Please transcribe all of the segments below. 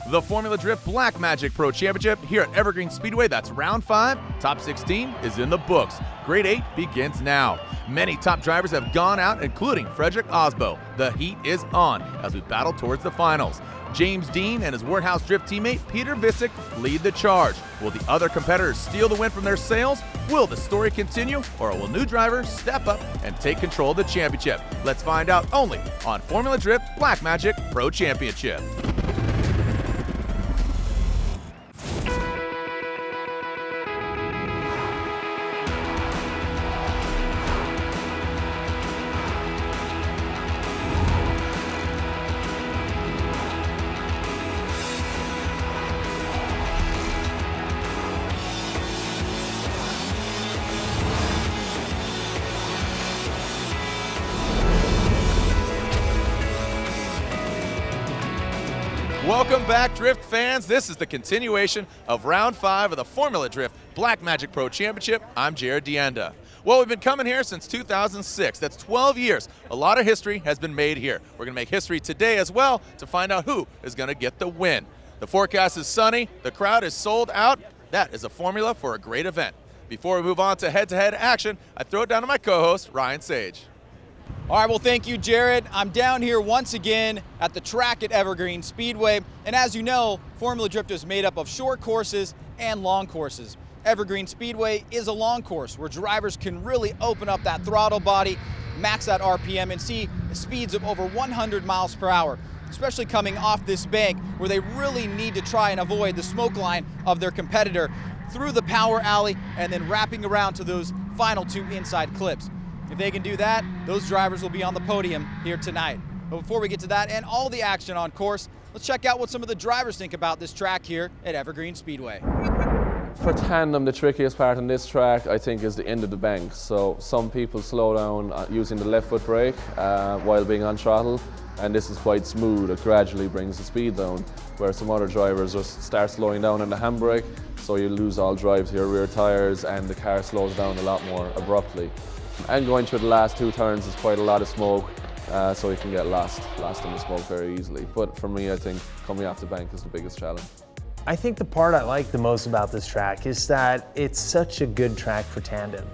The Formula Drift Black Magic Pro Championship here at Evergreen Speedway. That's round 5. Top 16 is in the books. Grade 8 begins now. Many top drivers have gone out, including Frederick Osbo. The heat is on as we battle towards the finals. James Deane and his Warthouse Drift teammate Peter Visick lead the charge. Will the other competitors steal the win from their sails? Will the story continue, or will new drivers step up and take control of the championship? Let's find out only on Formula Drift Black Magic Pro Championship. Welcome back, Drift fans. This is the continuation of round 5 of the Formula Drift Black Magic Pro Championship. I'm Jared DeAnda. Well, we've been coming here since 2006. That's 12 years. A lot of history has been made here. We're going to make history today as well to find out who is going to get the win. The forecast is sunny. The crowd is sold out. That is a formula for a great event. Before we move on to head-to-head action, I throw it down to my co-host, Ryan Sage. All right, well, thank you, Jared. I'm down here once again at the track at Evergreen Speedway. And as you know, Formula Drift is made up of short courses and long courses. Evergreen Speedway is a long course where drivers can really open up that throttle body, max that RPM, and see speeds of over 100 miles per hour, especially coming off this bank where they really need to try and avoid the smoke line of their competitor through the power alley and then wrapping around to those final 2 inside clips. If they can do that, those drivers will be on the podium here tonight. But before we get to that and all the action on course, let's check out what some of the drivers think about this track here at Evergreen Speedway. For tandem, the trickiest part on this track, I think, is the end of the bank. So some people slow down using the left foot brake while being on throttle, and this is quite smooth. It gradually brings the speed down, where some other drivers just start slowing down on the handbrake, so you lose all drive to your rear tires and the car slows down a lot more abruptly. And going through the last 2 turns is quite a lot of smoke, so you can get lost in the smoke very easily. But for me, I think coming off the bank is the biggest challenge. I think the part I like the most about this track is that it's such a good track for tandem.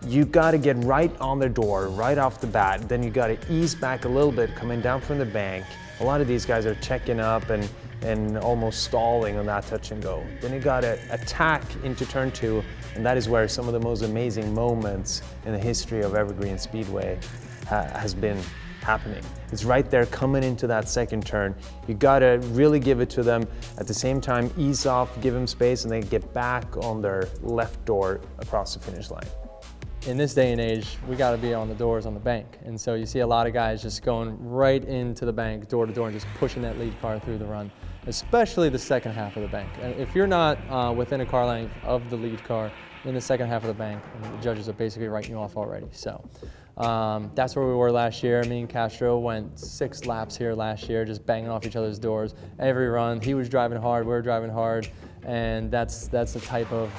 You got to get right on the door, right off the bat, then you got to ease back a little bit coming down from the bank. A lot of these guys are checking up and almost stalling on that touch and go. Then you got to attack into turn 2, and that is where some of the most amazing moments in the history of Evergreen Speedway has been happening. It's right there coming into that second turn. You got to really give it to them. At the same time, ease off, give them space, and then get back on their left door across the finish line. In this day and age, we got to be on the doors on the bank. And so you see a lot of guys just going right into the bank, door to door, and just pushing that lead car through the run, especially the second half of the bank. And if you're not within a car length of the lead car in the second half of the bank, the judges are basically writing you off already. So that's where we were last year. Me and Castro went 6 laps here last year, just banging off each other's doors every run. He was driving hard, we were driving hard, and that's the type of,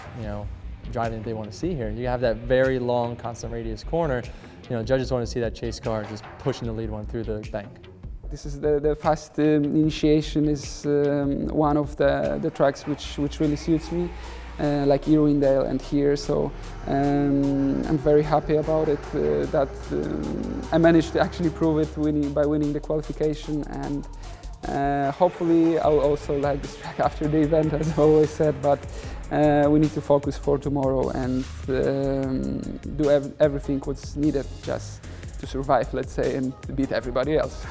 driving that they want to see here. You have that very long constant radius corner. Judges want to see that chase car just pushing the lead one through the bank. This is the fast initiation is one of the tracks which really suits me, like Irwindale and here. So I'm very happy about it that I managed to actually prove it by winning the qualification, and hopefully I'll also like this track after the event, as I always said. But we need to focus for tomorrow and do everything what's needed just to survive, let's say, and beat everybody else.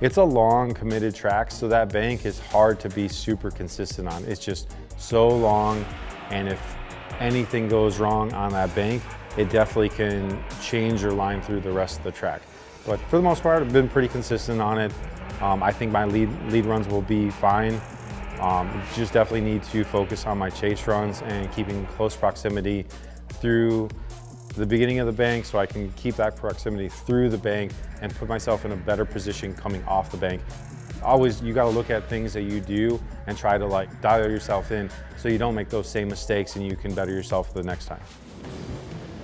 It's a long, committed track, so that bank is hard to be super consistent on. It's just so long, and if anything goes wrong on that bank, it definitely can change your line through the rest of the track. But for the most part, I've been pretty consistent on it. I think my lead runs will be fine. Just definitely need to focus on my chase runs and keeping close proximity through the beginning of the bank, so I can keep that proximity through the bank and put myself in a better position coming off the bank. Always, you got to look at things that you do and try to dial yourself in so you don't make those same mistakes and you can better yourself the next time.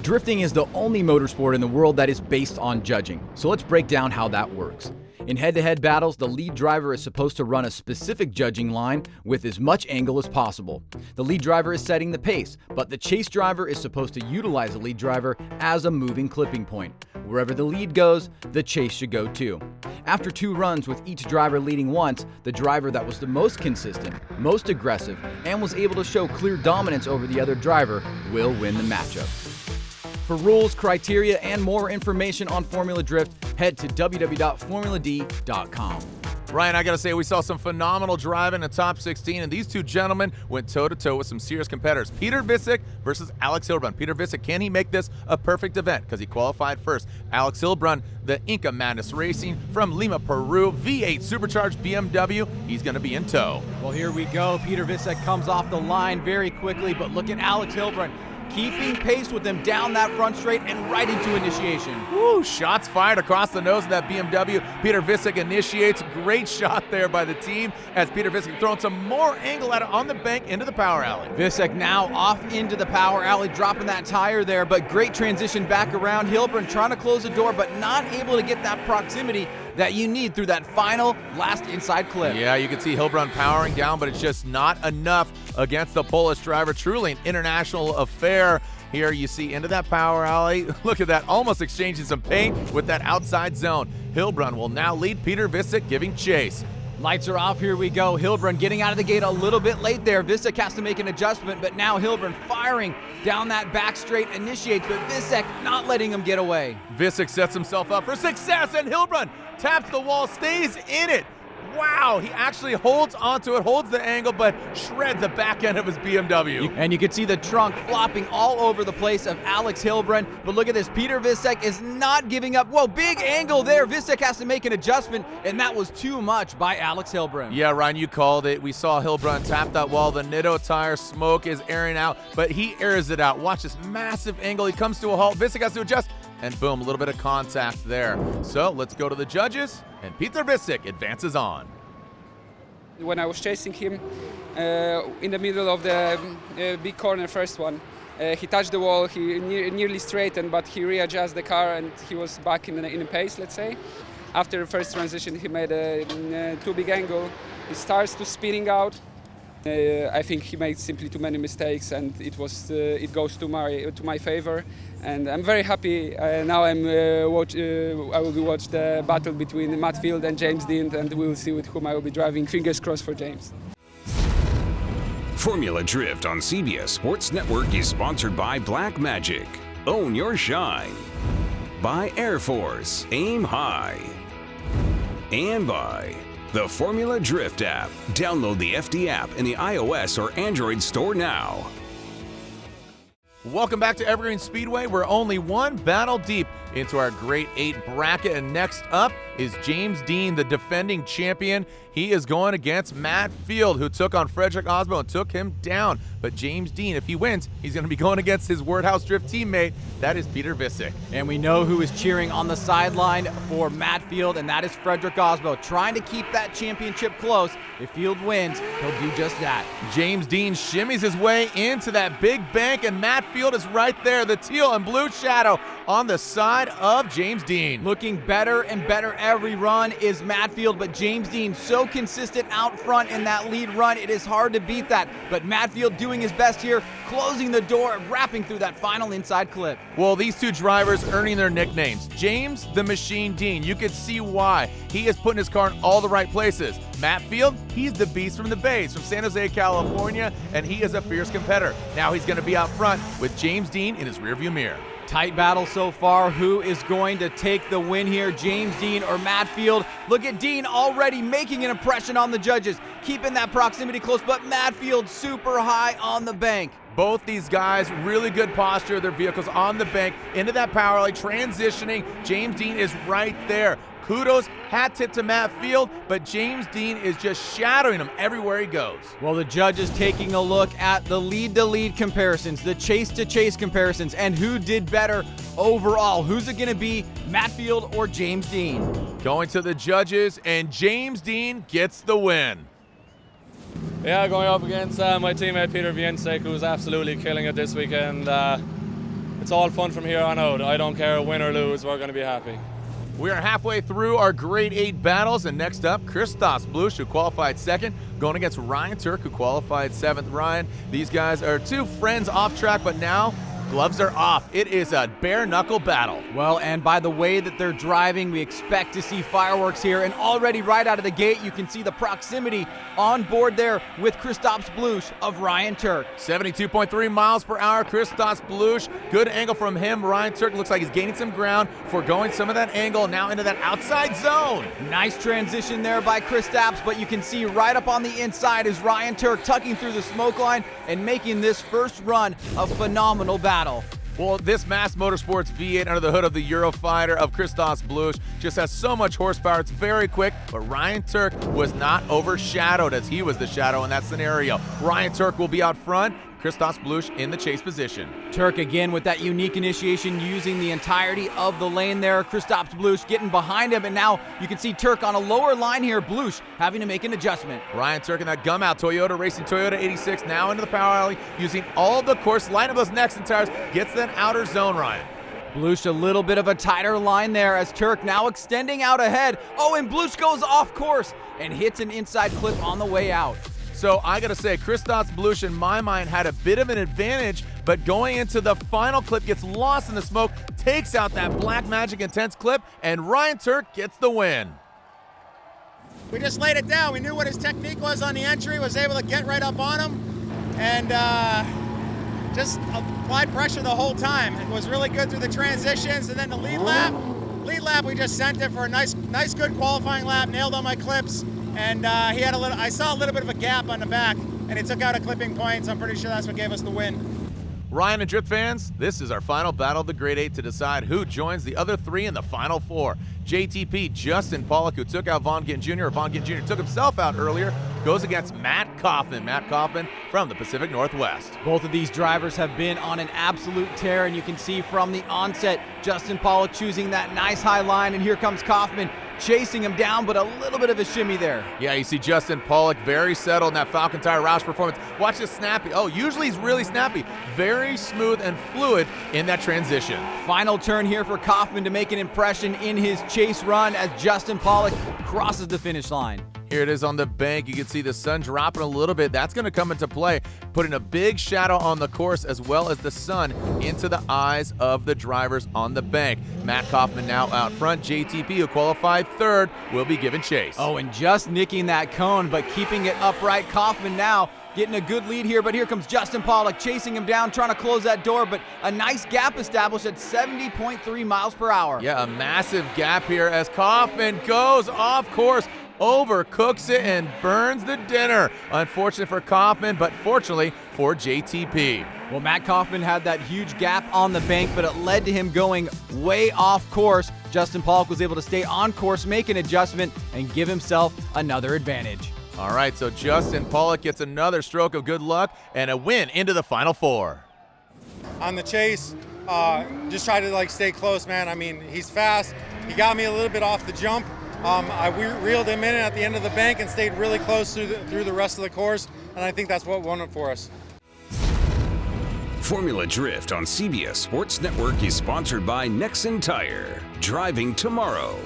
Drifting is the only motorsport in the world that is based on judging. So let's break down how that works. In head-to-head battles, the lead driver is supposed to run a specific judging line with as much angle as possible. The lead driver is setting the pace, but the chase driver is supposed to utilize the lead driver as a moving clipping point. Wherever the lead goes, the chase should go too. After 2 runs with each driver leading once, the driver that was the most consistent, most aggressive, and was able to show clear dominance over the other driver will win the matchup. For rules, criteria, and more information on Formula Drift, head to www.formuladee.com. Ryan, I gotta say, we saw some phenomenal driving in the top 16, and these two gentlemen went toe-to-toe with some serious competitors. Peter Visick versus Alex HEILBRUNN. Peter Visick, can he make this a perfect event? Because he qualified first. Alex HEILBRUNN, the Inca Madness Racing from Lima, Peru, V8 supercharged BMW. He's gonna be in tow. Well, here we go. Peter Visick comes off the line very quickly, but look at Alex HEILBRUNN keeping pace with him down that front straight and right into initiation. Woo, shots fired across the nose of that BMW. Peter Visick initiates. Great shot there by the team as Peter Visick throwing some more angle at it on the bank into the power alley. Visick now off into the power alley, dropping that tire there, but great transition back around. HEILBRUNN trying to close the door, but not able to get that proximity that you need through that final last inside clip. Yeah, you can see HEILBRUNN powering down, but it's just not enough against the Polish driver. Truly an international affair. Here you see into that power alley. Look at that, almost exchanging some paint with that outside zone. HEILBRUNN will now lead Peter Visick, giving chase. Lights are off, here we go. HEILBRUNN getting out of the gate a little bit late there. Visick has to make an adjustment, but now HEILBRUNN firing down that back straight, initiates, but Visick not letting him get away. Visick sets himself up for success, and HEILBRUNN taps the wall, stays in it. Wow, he actually holds onto it, holds the angle, but shreds the back end of his BMW. And you can see the trunk flopping all over the place of Alex HEILBRUNN, but look at this, Peter Visick is not giving up. Whoa, big angle there. Visick has to make an adjustment, and that was too much by Alex HEILBRUNN. Yeah, Ryan, you called it. We saw HEILBRUNN tap that wall. The Nitto tire smoke is airing out, but he airs it out. Watch this massive angle. He comes to a halt. Visick has to adjust, and boom, a little bit of contact there. So let's go to the judges, and Peter Visick advances on. When I was chasing him in the middle of the big corner, first one, he touched the wall, he nearly straightened, but he readjusted the car and he was back in the pace, let's say. After the first transition, he made a too big angle. He starts to spinning out. I think he made simply too many mistakes, and it goes to my favor. And I'm very happy. Now I will be watch the battle between Matt Field and James Deane, and we will see with whom I will be driving. Fingers crossed for James. Formula Drift on CBS Sports Network is sponsored by Black Magic. Own your shine. By Air Force. Aim high. And by the Formula Drift app. Download the FD app in the iOS or Android store now. Welcome back to Evergreen Speedway. We're only one battle deep into our Grade 8 bracket, and next up is James Deane, the defending champion. He is going against Matt Field, who took on Frederick Osbo and took him down. But James Deane, if he wins, he's going to be going against his Wordhouse Drift teammate. That is Peter Visick. And we know who is cheering on the sideline for Matt Field, and that is Frederick Osbo, trying to keep that championship close. If Field wins, he'll do just that. James Deane shimmies his way into that big bank, and Matt Field is right there, the teal and blue shadow on the side of James Deane. Looking better and better every run is Matt Field, but James Deane so consistent out front in that lead run, it is hard to beat that. But Matt Field doing his best here, closing the door, wrapping through that final inside clip. Well, these two drivers earning their nicknames. James the Machine Deane, you can see why. He is putting his car in all the right places. Matt Field, he's the beast from the Bays, from San Jose, California, and he is a fierce competitor. Now he's going to be out front with James Deane in his rearview mirror. Tight battle so far. Who is going to take the win here, James Deane or Matt Field? Look at Deane already making an impression on the judges, keeping that proximity close, but Matt Field super high on the bank. Both these guys, really good posture of their vehicles on the bank, into that power alley, transitioning. James Deane is right there. Kudos, hat tip to Matt Field, but James Deane is just shadowing him everywhere he goes. Well, the judges taking a look at the lead-to-lead comparisons, the chase-to-chase comparisons, and who did better overall. Who's it going to be, Matt Field or James Deane? Going to the judges, and James Deane gets the win. Yeah, going up against my teammate Peter Visick, who's absolutely killing it this weekend. It's all fun from here on out. I don't care, win or lose, we're going to be happy. We are halfway through our grade 8 battles, and next up, KRISTAPS BLUSS, who qualified second, going against Ryan TUERCK, who qualified 7th. Ryan, these guys are two friends off track, but now gloves are off. It is a bare-knuckle battle. Well, and by the way that they're driving, we expect to see fireworks here, and already right out of the gate, you can see the proximity on board there with KRISTAPS BLUSS of Ryan TUERCK. 72.3 miles per hour, KRISTAPS BLUSS. Good angle from him. Ryan TUERCK looks like he's gaining some ground, foregoing some of that angle, now into that outside zone. Nice transition there by KRISTAPS, but you can see right up on the inside is Ryan TUERCK tucking through the smoke line and making this first run a phenomenal battle. Well, this Mass Motorsports V8 under the hood of the Eurofighter of KRISTAPS BLUSS just has so much horsepower. It's very quick, but Ryan TUERCK was not overshadowed as he was the shadow in that scenario. Ryan TUERCK will be out front. KRISTAPS BLUSS in the chase position. TUERCK again with that unique initiation, using the entirety of the lane there. KRISTAPS BLUSS getting behind him, and now you can see TUERCK on a lower line here. BLUSS having to make an adjustment. Ryan TUERCK in that gum out Toyota, racing Toyota 86, now into the power alley, using all the course, line up those necks and tires, gets that outer zone, Ryan. BLUSS a little bit of a tighter line there as TUERCK now extending out ahead. Oh, and BLUSS goes off course and hits an inside clip on the way out. So I gotta say, KRISTAPS BLUSS in my mind had a bit of an advantage, but going into the final clip gets lost in the smoke, takes out that Black Magic Intense clip, and Ryan TUERCK gets the win. We just laid it down. We knew what his technique was on the entry, was able to get right up on him, and just applied pressure the whole time. It was really good through the transitions, and then the lead lap, we just sent it for a nice good qualifying lap, nailed on my clips. And he had I saw a little bit of a gap on the back, and he took out a clipping point, so I'm pretty sure that's what gave us the win. Ryan and Drift fans, this is our final battle of the Grade 8 to decide who joins the other three in the Final Four. JTP, Justin Pollock, who took out Vaughn Gittin Jr., or Vaughn Gittin Jr. took himself out earlier, goes against Matt Kaufman. Matt Kaufman from the Pacific Northwest. Both of these drivers have been on an absolute tear, and you can see from the onset, Justin Pollock choosing that nice high line, and here comes Kaufman chasing him down, but a little bit of a shimmy there. Yeah, you see Justin Pollock very settled in that Falcon Tire Roush performance. Watch this snappy. Oh, usually he's really snappy. Very smooth and fluid in that transition. Final turn here for Kaufman to make an impression in his chase run as Justin Pollock crosses the finish line. Here it is on the bank. You can see the sun dropping a little bit. That's going to come into play, putting a big shadow on the course as well as the sun into the eyes of the drivers on the bank. Matt Kaufman now out front. JTP, who qualified third, will be given chase. Oh, and just nicking that cone, but keeping it upright. Kaufman now getting a good lead here, but here comes Justin Pollock chasing him down, trying to close that door, but a nice gap established at 70.3 miles per hour. Yeah, a massive gap here as Kaufman goes off course, overcooks it, and burns the dinner. Unfortunate for Kaufman, but fortunately for JTP. Well, Matt Kaufman had that huge gap on the bank, but it led to him going way off course. Justin Pollock was able to stay on course, make an adjustment, and give himself another advantage. All right, so Justin Pollock gets another stroke of good luck and a win into the Final Four. On the chase, just try to stay close, man. I mean, he's fast. He got me a little bit off the jump. I reeled him in at the end of the bank and stayed really close through the rest of the course, and I think that's what won it for us. Formula Drift on CBS Sports Network is sponsored by Nexen Tire, driving tomorrow.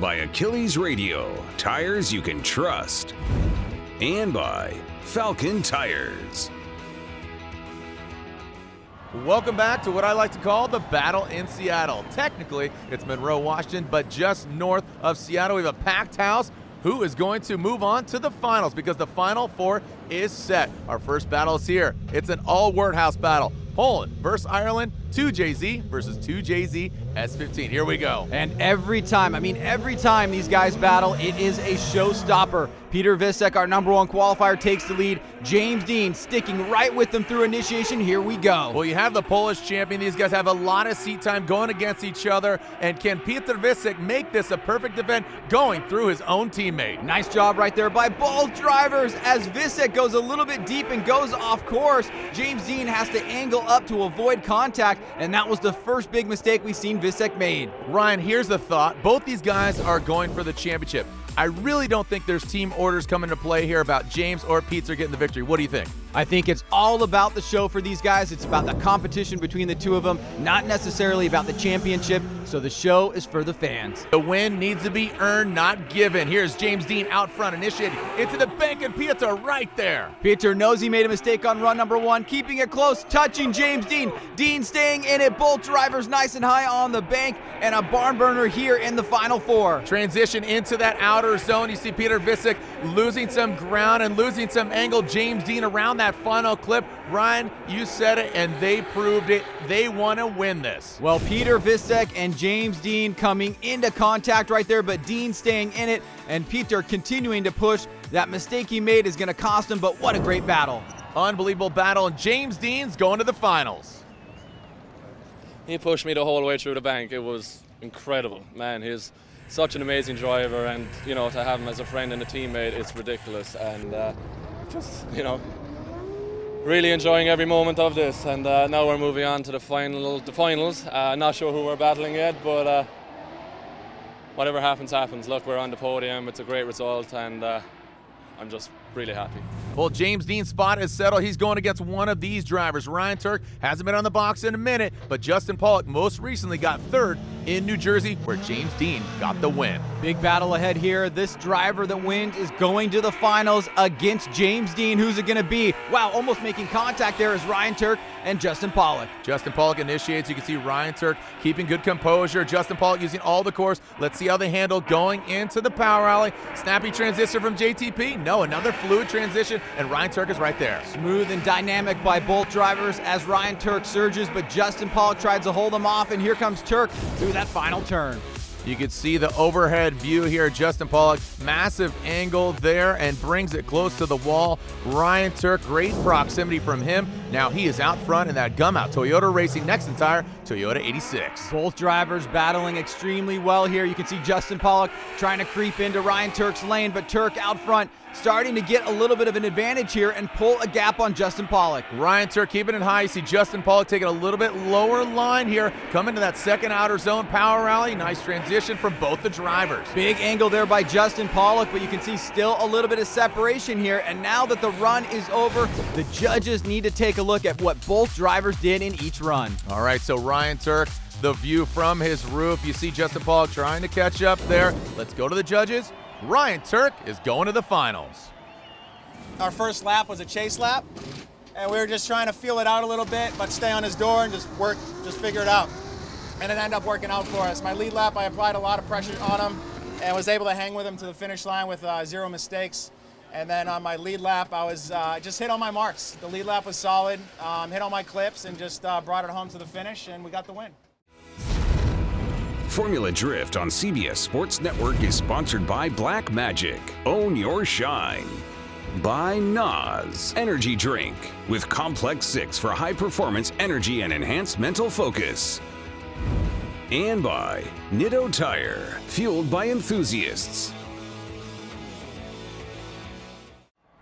By Achilles Radio, tires you can trust. And by Falcon Tires. Welcome back to what I like to call the battle in Seattle. Technically, it's Monroe, Washington, but just north of Seattle. We have a packed house. Who is going to move on to the finals because the Final Four is set. Our first battle is here. It's an all-word house battle. Poland versus Ireland, 2JZ versus 2JZ S15. Here we go. And every time these guys battle, it is a showstopper. Peter Visek, our #1 qualifier, takes the lead. James Deane sticking right with them through initiation. Here we go. Well, you have the Polish champion. These guys have a lot of seat time going against each other. And can Peter Visek make this a perfect event going through his own teammate? Nice job right there by both drivers as Visek goes a little bit deep and goes off course. James Deane has to angle up to avoid contact, and that was the first big mistake we've seen Visek made. Ryan, here's the thought. Both these guys are going for the championship. I really don't think there's team orders come into play here about James or Peter getting the victory. What do you think? I think it's all about the show for these guys. It's about the competition between the two of them, not necessarily about the championship. So the show is for the fans. The win needs to be earned, not given. Here's James Deane out front, initiating into the bank, and Peter right there. Peter knows he made a mistake on run number 1, keeping it close, touching James Deane. Deane staying in it, both drivers nice and high on the bank, and a barn burner here in the final 4. Transition into that outer zone. You see Peter Visick losing some ground and losing some angle. James Deane around that final clip. Ryan, you said it, and they proved it. They want to win this. Well, Peter Visick and James Deane coming into contact right there, but Deane staying in it, and Peter continuing to push. That mistake he made is going to cost him, but what a great battle. Unbelievable battle, and James Deane's going to the finals. He pushed me the whole way through the bank. It was incredible, man. He's such an amazing driver, and to have him as a friend and a teammate, it's ridiculous. And just really enjoying every moment of this. And now we're moving on to the finals. Not sure who we're battling yet, but whatever happens, happens. Look, we're on the podium. It's a great result, and I'm just really happy. Well, James Deane's spot is settled. He's going against one of these drivers. Ryan Tuerck hasn't been on the box in a minute, but Justin Pollock most recently got 3rd in New Jersey, where James Deane got the win. Big battle ahead here. This driver that wins is going to the finals against James Deane. Who's it going to be? Wow, almost making contact there is Ryan Tuerck and Justin Pollock. Justin Pollock initiates. You can see Ryan Tuerck keeping good composure. Justin Pollock using all the course. Let's see how they handle going into the power alley. Snappy transition from JTP. No, another fluid transition, and Ryan Tuerck is right there. Smooth and dynamic by both drivers as Ryan Tuerck surges, but Justin Pollock tries to hold him off, and here comes Tuerck through that final turn. You can see the overhead view here. Justin Pollock, massive angle there, and brings it close to the wall. Ryan Tuerck, great proximity from him. Now he is out front in that gum-out Toyota Racing Nexen tire, Toyota 86. Both drivers battling extremely well here. You can see Justin Pollock trying to creep into Ryan Tuerck's lane, but Tuerck out front starting to get a little bit of an advantage here and pull a gap on Justin Pollock. Ryan Tuerck keeping it high. You see Justin Pollock taking a little bit lower line here, coming to that second outer zone power rally. Nice transition from both the drivers. Big angle there by Justin Pollock, but you can see still a little bit of separation here. And now that the run is over, the judges need to take a look at what both drivers did in each run. All right, so Ryan Tuerck, the view from his roof. You see Justin Pollock trying to catch up there. Let's go to the judges. Ryan Tuerck is going to the finals. Our first lap was a chase lap, and we were just trying to feel it out a little bit, but stay on his door and just figure it out. And it ended up working out for us. My lead lap, I applied a lot of pressure on him and was able to hang with him to the finish line with 0 mistakes. And then on my lead lap, I was just hit on my marks. The lead lap was solid, hit on my clips, and just brought it home to the finish, and we got the win. Formula Drift on CBS Sports Network is sponsored by Black Magic. Own your shine. By NOS Energy Drink with Complex 6 for high performance energy and enhanced mental focus. And by Nitto Tire, fueled by enthusiasts.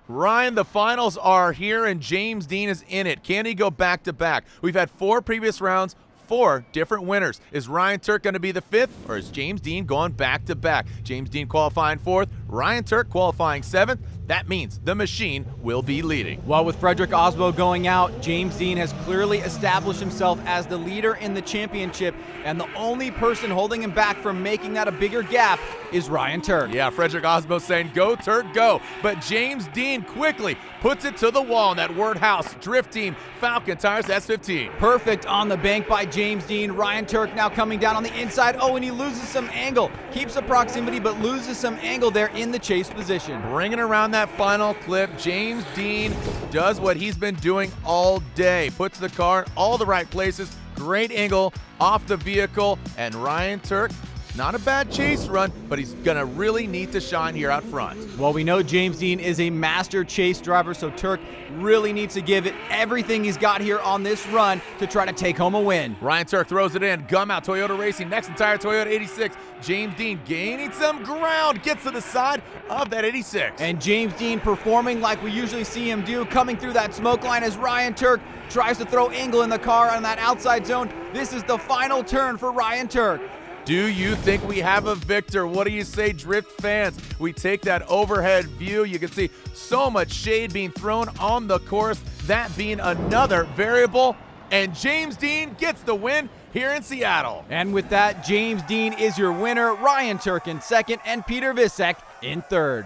Ryan, the finals are here, and James Deane is in it. Can he go back-to-back? We've had 4 previous rounds, 4 different winners. Is Ryan Tuerck going to be the 5th, or is James Deane going back-to-back? James Deane qualifying 4th, Ryan Tuerck qualifying 7th. That means the machine will be leading. Well, with Frederick Osbo going out, James Deane has clearly established himself as the leader in the championship, and the only person holding him back from making that a bigger gap is Ryan Tuerck. Yeah, Frederick Osbo saying, go Tuerck, go. But James Deane quickly puts it to the wall in that Word House Drift Team Falcon Tires S15. Perfect on the bank by James Deane. Ryan Tuerck now coming down on the inside. Oh, and he loses some angle. Keeps the proximity, but loses some angle there in the chase position. Bringing around that final clip, James Deane does what he's been doing all day. Puts the car in all the right places. Great angle off the vehicle. And Ryan Tuerck, not a bad chase run, but he's going to really need to shine here out front. Well, we know James Deane is a master chase driver, so Tuerck really needs to give it everything he's got here on this run to try to take home a win. Ryan Tuerck throws it in. Gum out Toyota Racing, Nexen tire Toyota 86. James Deane gaining some ground, gets to the side of that 86. And James Deane performing like we usually see him do, coming through that smoke line as Ryan Tuerck tries to throw angle in the car on that outside zone. This is the final turn for Ryan Tuerck. Do you think we have a victor? What do you say, Drift fans? We take that overhead view. You can see so much shade being thrown on the course, that being another variable. And James Deane gets the win here in Seattle. And with that, James Deane is your winner, Ryan TUERCK in second, and Peter Visek in third.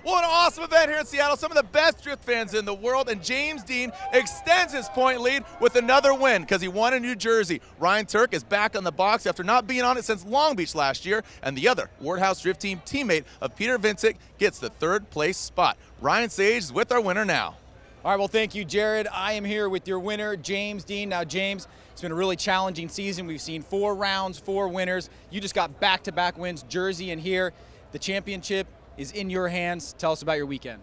What an awesome event here in Seattle. Some of the best drift fans in the world, and James Deane extends his point lead with another win because he won in New Jersey. Ryan TUERCK is back on the box after not being on it since Long Beach last year, and the other Wardhouse Drift Team teammate of Peter Visek gets the third place spot. Ryan Sage is with our winner now. All right, well, thank you, Jared. I am here with your winner, James Deane. Now, James, it's been a really challenging season. We've seen 4 rounds, 4 winners. You just got back-to-back wins, Jersey and here. The championship is in your hands. Tell us about your weekend.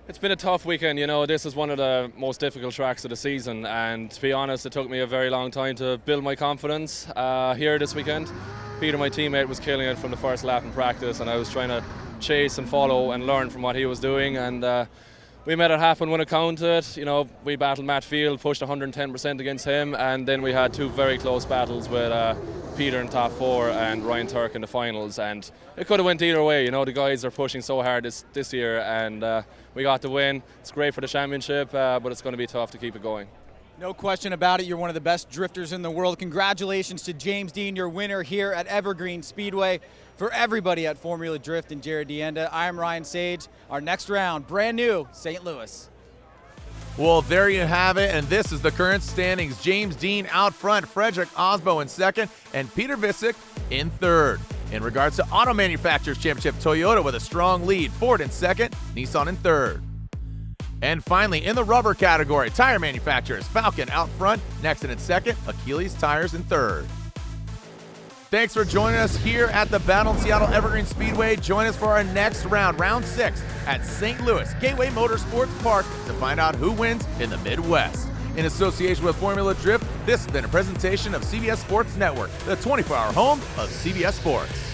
It's been a tough weekend. You know, this is one of the most difficult tracks of the season, and to be honest, it took me a very long time to build my confidence here this weekend. Peter, my teammate, was killing it from the first lap in practice, and I was trying to chase and follow and learn from what he was doing, and we made it happen when it counted. You know, we battled Matt Field, pushed 110% against him, and then we had 2 very close battles with Peter in top 4 and Ryan TUERCK in the finals, and it could have went either way. You know, the guys are pushing so hard this year, and we got the win. It's great for the championship, but it's going to be tough to keep it going. No question about it. You're one of the best drifters in the world. Congratulations to James Deane, your winner here at Evergreen Speedway. For everybody at Formula Drift and Jared DeAnda, I'm Ryan Sage. Our next round, brand new, St. Louis. Well, there you have it, and this is the current standings. James Deane out front, Frederick Osbo in second, and Peter Visek in third. In regards to Auto Manufacturers Championship, Toyota with a strong lead, Ford in second, Nissan in third. And finally, in the rubber category, tire manufacturers, Falcon out front, Nexen in second, Achilles Tires in third. Thanks for joining us here at the Battle in Seattle Evergreen Speedway. Join us for our next round, round 6, at St. Louis Gateway Motorsports Park to find out who wins in the Midwest. In association with Formula Drift, this has been a presentation of CBS Sports Network, the 24-hour home of CBS Sports.